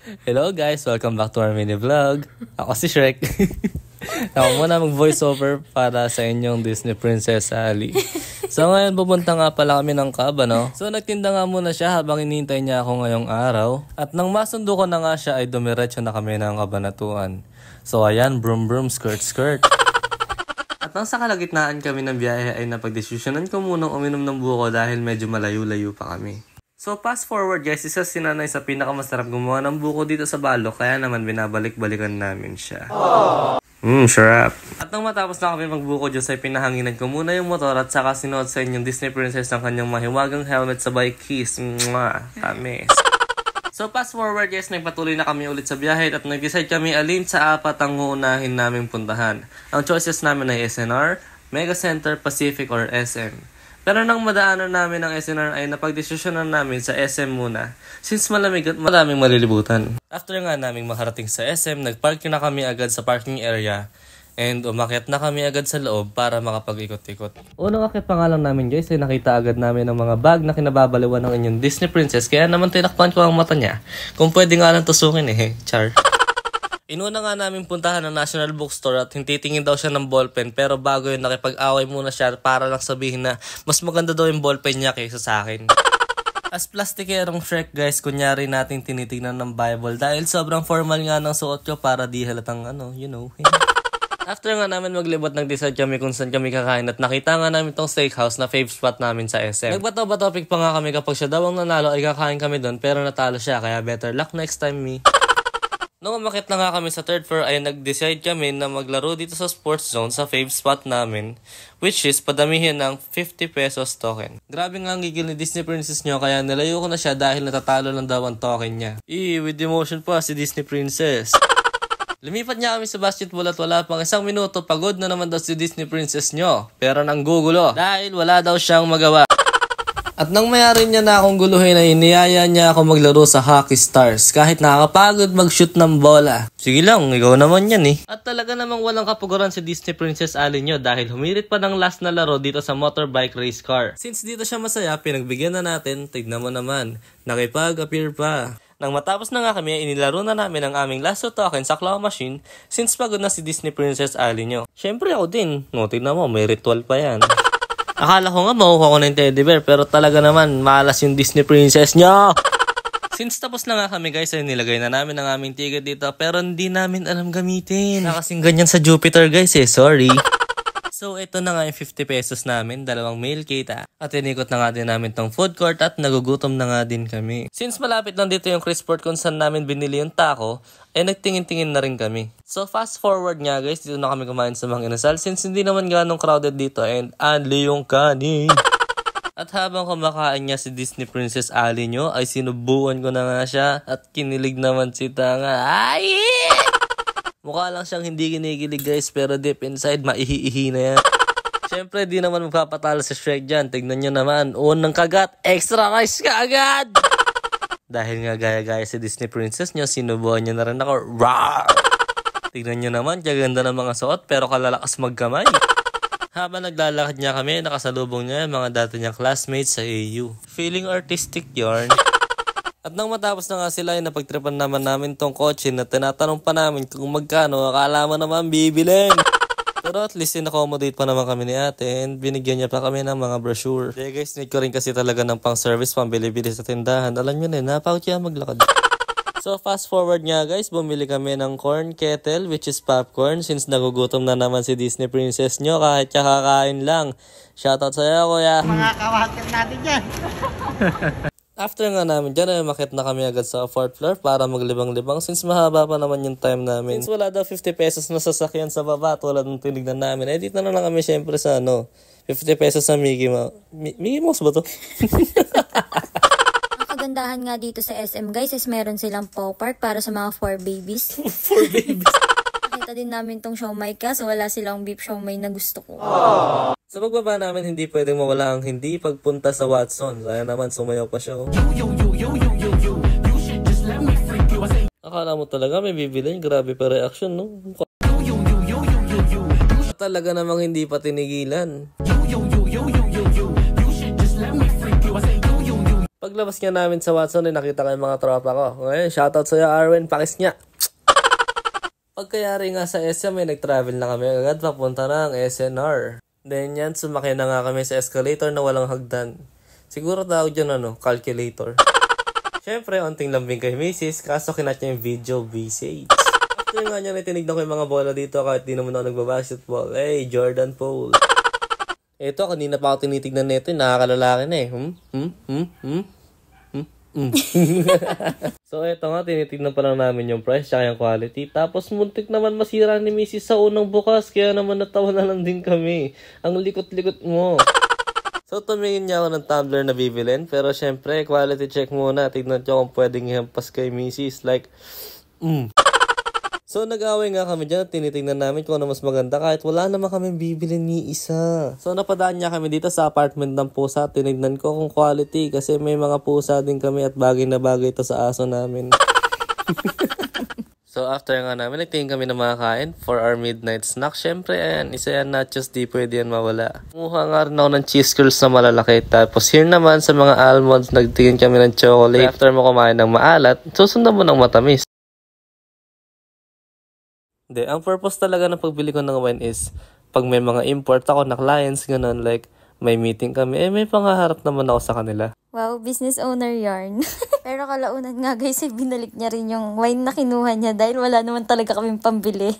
Hello guys, welcome back to our mini vlog. Ako si Shrek. Ako muna mag-voiceover para sa inyong Disney Princess Ali. So ngayon pupunta nga pala kami ng Caba, no? So nagtinda nga muna siya habang inihintay niya ako ngayong araw. At nang masundo ko na nga siya ay dumiretso na kami ng Cabanatuan. So ayan, broom broom, skirt skirt. At nang sa kalagitnaan kami ng biyahe ay napagdesisyonan ko munang uminom ng buko dahil medyo malayo-layo pa kami. So fast forward guys, isa si nanay sa pinakamasarap gumawa ng buko dito sa Balok, kaya naman binabalik-balikan namin siya. Sarap. At nang matapos na kami magbuko Diyos ay pinahanginan ko muna yung motor at saka sinuot sa inyong Disney Princess ng kanyang mahiwagang helmet sabay kiss. Tamis. So fast forward guys, nagpatuloy na kami ulit sa biyahe at nag-decide kami alin sa apat ang uunahin naming puntahan. Ang choices namin ay SNR, Mega Center, Pacific or SM. Pero nang madaanan namin ng SNR ay napagdesisyonan namin sa SM muna since malamig at maraming malilibutan. After nga naming makarating sa SM, nagpark na kami agad sa parking area and umakyat na kami agad sa loob para makapag-ikot-ikot. Unang akyat pa nga lang namin guys ay nakita agad namin ang mga bag na kinababaliwan ng inyong Disney Princess kaya naman tinakpan ko ang mata niya. Kung pwede nga lang tusukin char. Inuna nga namin puntahan ng National Bookstore at titingin daw siya ng ballpen pero bago yun nakipag-away muna siya para lang sabihin na mas maganda daw yung ballpen niya kaysa sa akin. As plastikerong Shrek guys, kunyari natin tinitignan ng Bible dahil sobrang formal nga ng suot ko para di halatang After nga namin maglibot nag-decide kami kung saan kami kakain at nakita nga namin tong steakhouse na fave spot namin sa SM. Nagbato-topic pa nga kami kapag siya daw ang nanalo ay kakain kami doon pero natalo siya kaya better luck next time me. Nung umakit na nga kami sa third floor ay nag-decide kami na maglaro dito sa sports zone sa fave spot namin, which is padamihin ng 50 pesos token. Grabe nga ang gigil ni Disney Princess nyo kaya nilayo ko na siya dahil natatalo lang daw ang token niya. With emotion pa si Disney Princess. Lumipat niya kami sa basketball at wala pang isang minuto pagod na naman daw si Disney Princess nyo. Pero nang gugulo dahil wala daw siyang magawa. At nang mayari niya na akong guluhin ay iniyaya niya ako maglaro sa Hockey Stars kahit nakakapagod mag-shoot ng bola. Sige lang, ikaw naman yan At talaga namang walang kapuguran si Disney Princess Ali nyo dahil humirit pa ng last na laro dito sa motorbike race car. Since dito siya masaya, pinagbigyan na natin, tignan mo naman, nakipag-appear pa. Nang matapos na nga kami, inilaro na namin ang aming last token sa claw machine since pagod na si Disney Princess Ali nyo. Syempre ako din, tignan mo, may ritual pa yan. Akala ko nga makuha ko na yung teddy bear pero talaga naman malas yung Disney Princess nyo. Since tapos na nga kami guys ay nilagay na namin ang aming ticket dito pero hindi namin alam gamitin. Kasing ganyan sa Jupiter guys sorry. So ito na nga yung 50 pesos namin, dalawang meal kita. At inikot na nga din namin tong food court at nagugutom na nga din kami. Since malapit lang dito yung Crisport kung saan namin binili yung taco, ay nagtingin-tingin na rin kami. So fast forward nga guys, dito na kami kumain sa Mang Inasal since hindi naman ganong crowded dito and anli yung kanin. At habang kumakain niya si Disney Princess Ali nyo, ay sinubuan ko na nga siya at kinilig naman si Tanga. Ay! Mukha lang siyang hindi kinikilig guys pero deep inside maihi-ihi na yan. Siyempre di naman magpapatalo sa Shrek dyan. Tignan nyo naman, unang kagat, extra rice ka agad! Dahil nga gaya-gaya si Disney Princess nyo, sinubuan nyo na rin ako. Rawr! Tignan nyo naman, kaganda ng mga suot pero kalalakas magkamay. Habang naglalakad niya kami, nakasalubong niya yung mga dati niyang classmates sa AU. Feeling artistic yarn. At nang matapos na nga sila ay napagtripan naman namin tong kotse na tinatanong pa namin kung magkano, akala mo naman bibilin. Pero at least in-accommodate pa naman kami ni ate and binigyan niya pa kami ng mga brochure. Kaya guys, need ko rin kasi talaga ng pang service, pambili-bili sa tindahan. Alam nyo na, napakutya maglakad. So fast forward nga guys, bumili kami ng corn kettle which is popcorn since nagugutom na naman si Disney Princess nyo kahit kakain lang. Shoutout sa'yo kuya. Mga kawakan natin yan. After nga namin dyan ay umakyat na kami agad sa 4th floor para maglibang-libang since mahaba pa naman yung time namin. Since wala daw 50 pesos na sasakyan sa baba tulad ng tinignan namin, dito na lang kami syempre sa 50 pesos sa Mickey Mouse. Mickey Mouse ba to? Ang kagandahan nga dito sa SM guys is meron silang paw park para sa mga 4 babies. 4 babies? Nakita din namin tong siomai kaso wala silang beef siomai na gusto ko. Aww. Sa pagbaba namin, hindi pwedeng mawala ang hindi pagpunta sa Watson. Kaya naman, sumayaw pa siya. Akala mo talaga may bibilin. Grabe pa reaction, no? Talaga namang hindi pa tinigilan. Paglabas nga namin sa Watson ay nakita ko yung mga tropa ko. Ngayon, shoutout sa'yo Arwen, pakis niya. Pagkayari nga sa SM ay nag-travel na kami agad papunta ng SNR. Then yan, sumakay na nga kami sa escalator na walang hagdan. Siguro tawag dyan calculator. Siyempre, onting lambing kay Mrs. Kaso kinat niya yung video message. After nga niya tinignan ko yung mga bola dito kahit di naman ako nagbabasketball. Hey, Jordan Poole. Ito, kanina pa ako tinitignan nito, nakakalalaki na eh. So eto nga, tinitignan pa lang namin yung price tsaka yung quality. Tapos muntik naman masira ni Mrs. sa unang bukas, kaya naman natawa na lang din kami. Ang likot-likot mo. So tumingin niya ako ng tumbler na bibilin. Pero syempre, quality check muna. Tignan niyo kung pwedeng ihampas kay Mrs. Like, So nag-away nga kami dyan at tinitingnan namin kung ano mas maganda kahit wala naman kami bibili ni isa. So napadaan niya kami dito sa apartment ng pusa at tinignan ko kung quality kasi may mga pusa din kami at bagay na bagay ito sa aso namin. So after nga namin, nagtingin kami na makakain for our midnight snack. Syempre ayan, isa yan nachos, di pwede yan mawala. Kumuha nga rin ako ng cheese curls na malalaki. Tapos here naman sa mga almonds, nagtingin kami ng chocolate. After mo kumain ng maalat, susundan mo ng matamis. Hindi, ang purpose talaga ng pagbili ko ng wine is pag may mga import ako na clients, ganun, like may meeting kami, may pangaharap naman ako sa kanila. Wow, business owner yarn. Pero kalaunan nga guys, binalik niya rin yung wine na kinuha niya dahil wala naman talaga kaming pambili.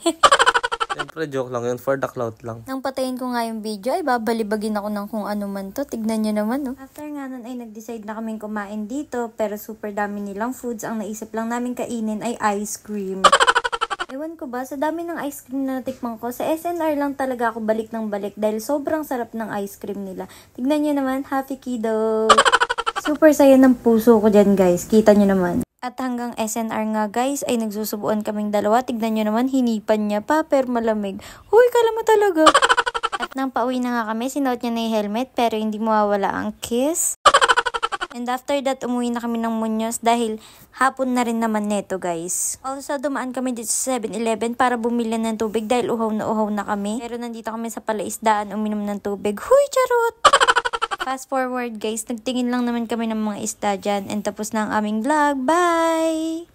Siyempre, joke lang yun, for the clout lang. Nang patayin ko nga yung video, ay babalibagin ako ng kung ano man to. Tignan nyo naman, no? After nga nun ay nag-decide na kaming kumain dito, pero super dami nilang foods. Ang naisip lang namin kainin ay ice cream. Ewan ko ba, sa dami ng ice cream na natikman ko, sa SNR lang talaga ako balik ng balik dahil sobrang sarap ng ice cream nila. Tignan nyo naman, happy kiddo! Super saya ng puso ko dyan guys, kita nyo naman. At hanggang SNR nga guys, ay nagsusubuan kaming dalawa. Tignan nyo naman, hinipan niya pa, pero malamig. Huy, kala mo talaga! At nang pauwi na nga kami, sinuot niya na yung helmet, pero hindi mawawala ang kiss. And after that, umuwi na kami ng Muñoz dahil hapon na rin naman neto guys. Also, dumaan kami dito sa 7-Eleven para bumili ng tubig dahil uhaw na kami. Pero nandito kami sa palaisdaan uminom ng tubig. Huy, charot! Fast forward guys, nagtingin lang naman kami ng mga isda dyan. And tapos na ang aming vlog. Bye!